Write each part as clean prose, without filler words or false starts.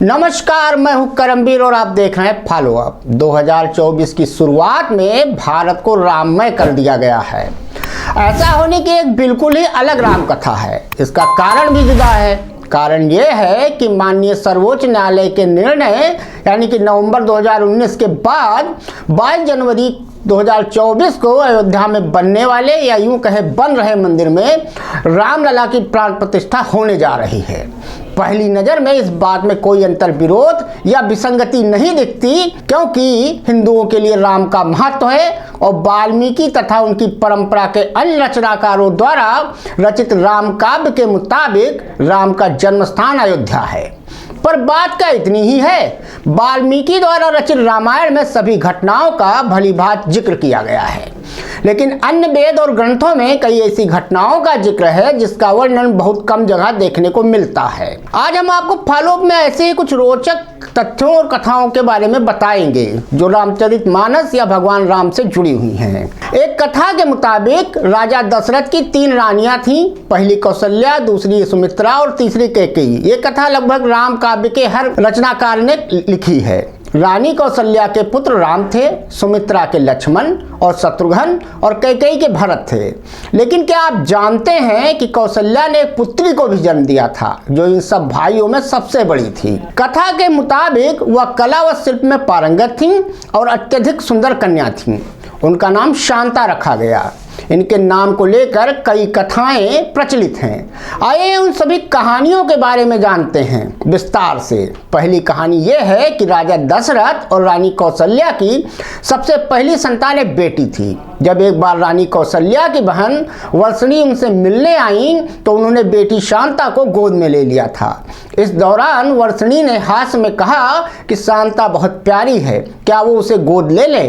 नमस्कार, मैं हूं करमवीर और आप देख रहे हैं फॉलो अप। 2024 की शुरुआत में भारत को राममय कर दिया गया है। ऐसा होने की एक बिल्कुल ही अलग राम कथा है। इसका कारण भी जुदा है। कारण ये है कि माननीय सर्वोच्च न्यायालय के निर्णय यानी कि नवंबर 2019 के बाद 22 जनवरी 2024 को अयोध्या में बनने वाले या यूं कहे बन रहे मंदिर में रामलला की प्राण प्रतिष्ठा होने जा रही है। पहली नजर में इस बात में कोई अंतर विरोध या विसंगति नहीं दिखती, क्योंकि हिंदुओं के लिए राम का महत्व है और वाल्मीकि तथा उनकी परंपरा के अन्य रचनाकारों द्वारा रचित राम काव्य के मुताबिक राम का जन्म स्थान अयोध्या है। पर बात क्या इतनी ही है। वाल्मीकि द्वारा रचित रामायण में सभी घटनाओं का भलीभांत जिक्र किया गया है, लेकिन अन्य वेद और ग्रंथों में कई ऐसी घटनाओं का जिक्र है जिसका वर्णन बहुत कम जगह देखने को मिलता है। आज हम आपको फॉलो अप में ऐसे ही कुछ रोचक तथ्यों और कथाओं के बारे में बताएंगे जो रामचरितमानस या भगवान राम से जुड़ी हुई हैं। एक कथा के मुताबिक राजा दशरथ की 3 रानियां थीं। पहली कौशल्या, दूसरी सुमित्रा और तीसरी कैकेयी। ये कथा लगभग राम काव्य के हर रचनाकार ने लिखी है। रानी कौशल्या के पुत्र राम थे, सुमित्रा के लक्ष्मण और शत्रुघ्न और कैकेयी के भरत थे। लेकिन क्या आप जानते हैं कि कौशल्या ने एक पुत्री को भी जन्म दिया था जो इन सब भाइयों में सबसे बड़ी थी। कथा के मुताबिक वह कला व शिल्प में पारंगत थीं और अत्यधिक सुंदर कन्या थीं। उनका नाम शांता रखा गया। इनके नाम को लेकर कई कथाएं प्रचलित हैं। आइए उन सभी कहानियों के बारे में जानते हैं विस्तार से। पहली कहानी यह है कि राजा दशरथ और रानी कौशल्या की सबसे पहली संतान एक बेटी थी। जब एक बार रानी कौशल्या की बहन वर्षणी उनसे मिलने आई तो उन्होंने बेटी शांता को गोद में ले लिया था। इस दौरान वर्षणी ने हास्य में कहा कि शांता बहुत प्यारी है, क्या वो उसे गोद ले ले।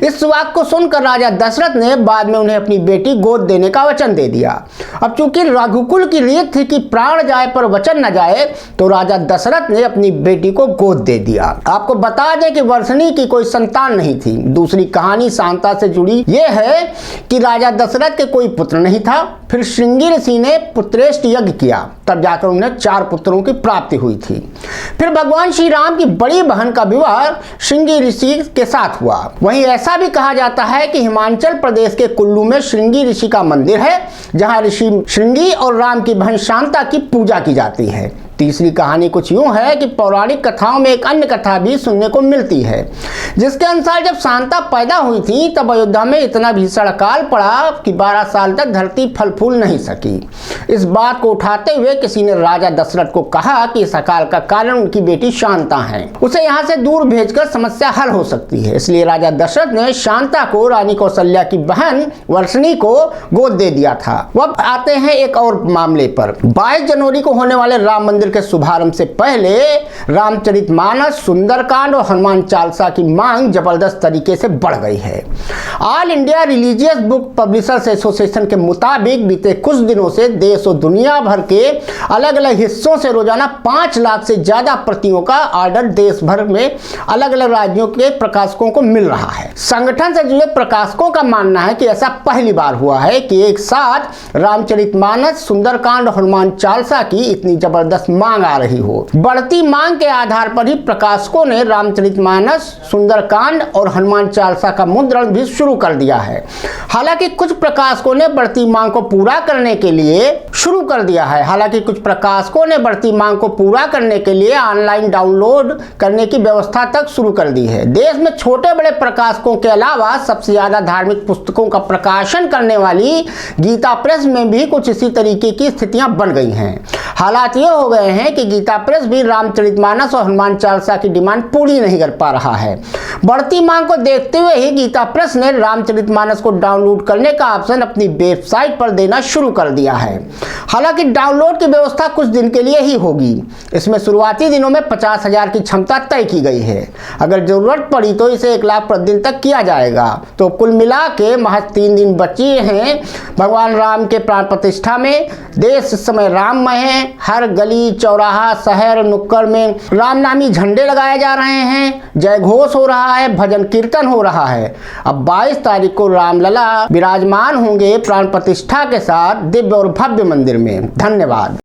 इस वाक्य को सुनकर राजा दशरथ ने बाद में उन्हें अपनी बेटी गोद देने का वचन दे दिया। अब चूंकि रघुकुल की रीत थी कि प्राण जाए पर वचन न जाए, तो राजा दशरथ ने अपनी बेटी को गोद दे दिया। आपको बता दें कि वर्षणी की कोई संतान नहीं थी। दूसरी कहानी शांता से जुड़ी यह है कि राजा दशरथ के कोई पुत्र नहीं था। फिर श्रृंगी ऋषि ने पुत्रेष्ट यज्ञ किया, तब जाकर उन्हें 4 पुत्रों की प्राप्ति हुई थी। फिर भगवान श्री राम की बड़ी बहन का विवाह श्रृंगी ऋषि के साथ हुआ। वहीं ऐसा भी कहा जाता है कि हिमाचल प्रदेश के कुल्लू में श्रृंगी ऋषि का मंदिर है, जहां ऋषि श्रृंगी और राम की बहन शांता की पूजा की जाती है। तीसरी कहानी कुछ यूं है कि पौराणिक कथाओं में एक अन्य कथा भी सुनने को मिलती है, जिसके अनुसार जब शांता पैदा हुई थी तब अयोध्या में इतना भीषण अकाल पड़ा कि 12 साल तक धरती फल फूल नहीं सकी। इस बात को उठाते हुए किसी ने राजा दशरथ को कहा कि इस अकाल का कारण उनकी बेटी शांता है, उसे यहाँ से दूर भेजकर समस्या हल हो सकती है। इसलिए राजा दशरथ ने शांता को रानी कौशल्या की बहन वर्षणी को गोद दे दिया था। अब आते हैं एक और मामले पर। 22 जनवरी को होने वाले राम मंदिर के शुभारंभ से पहले रामचरितमानस, सुंदरकांड और हनुमान चालीसा की मांग जबरदस्त तरीके से बढ़ गई है। All India religious book publishers association के मुताबिक बीते कुछ दिनों से देश और दुनिया भर के अलग अलग हिस्सों से रोजाना 5 लाख से ज्यादा प्रतियों का ऑर्डर देश भर में अलग अलग राज्यों के प्रकाशकों को मिल रहा है। संगठन से जुड़े प्रकाशकों का मानना है कि ऐसा पहली बार हुआ है कि एक साथ रामचरितमानस, सुंदरकांड और हनुमान चालीसा की इतनी जबरदस्त मांग आ रही हो। बढ़ती मांग के आधार पर ही प्रकाशकों ने रामचरितमानस, सुंदरकांड और हनुमान चालीसा का मुद्रण भी शुरू कर दिया है। हालांकि कुछ प्रकाशकों ने बढ़ती मांग को पूरा करने के लिए ऑनलाइन डाउनलोड करने की व्यवस्था तक शुरू कर दी है। देश में छोटे बड़े प्रकाशकों के अलावा सबसे ज्यादा धार्मिक पुस्तकों का प्रकाशन करने वाली गीता प्रेस में भी कुछ इसी तरीके की स्थितियां बन गई हैं। हालात ये हो गए हैं कि गीता प्रेस भी रामचरितमानस और हनुमान चालीसा की डिमांड पूरी नहीं कर पा रहा है। बढ़ती मांग को देखते हुए ही गीता प्रेस ने रामचरितमानस को डाउनलोड करने का ऑप्शन अपनी वेबसाइट पर देना शुरू कर दिया है। हालांकि डाउनलोड की व्यवस्था कुछ दिन के लिए ही होगी। इसमें शुरुआती दिनों में 50,000 की क्षमता तय की गई है। अगर जरूरत पड़ी तो इसे 1 लाख प्रतिदिन तक किया जाएगा। तो कुल मिला के महज 3 दिन बचे हैं भगवान राम के प्राण प्रतिष्ठा में। देश इस समय राममय है। हर गली, चौराहा, शहर, नुक्कड़ में रामनामी झंडे लगाए जा रहे हैं, जय घोष हो रहा है, भजन कीर्तन हो रहा है। अब 22 तारीख को रामलला विराजमान होंगे प्राण प्रतिष्ठा के साथ दिव्य और भव्य मंदिर में। धन्यवाद।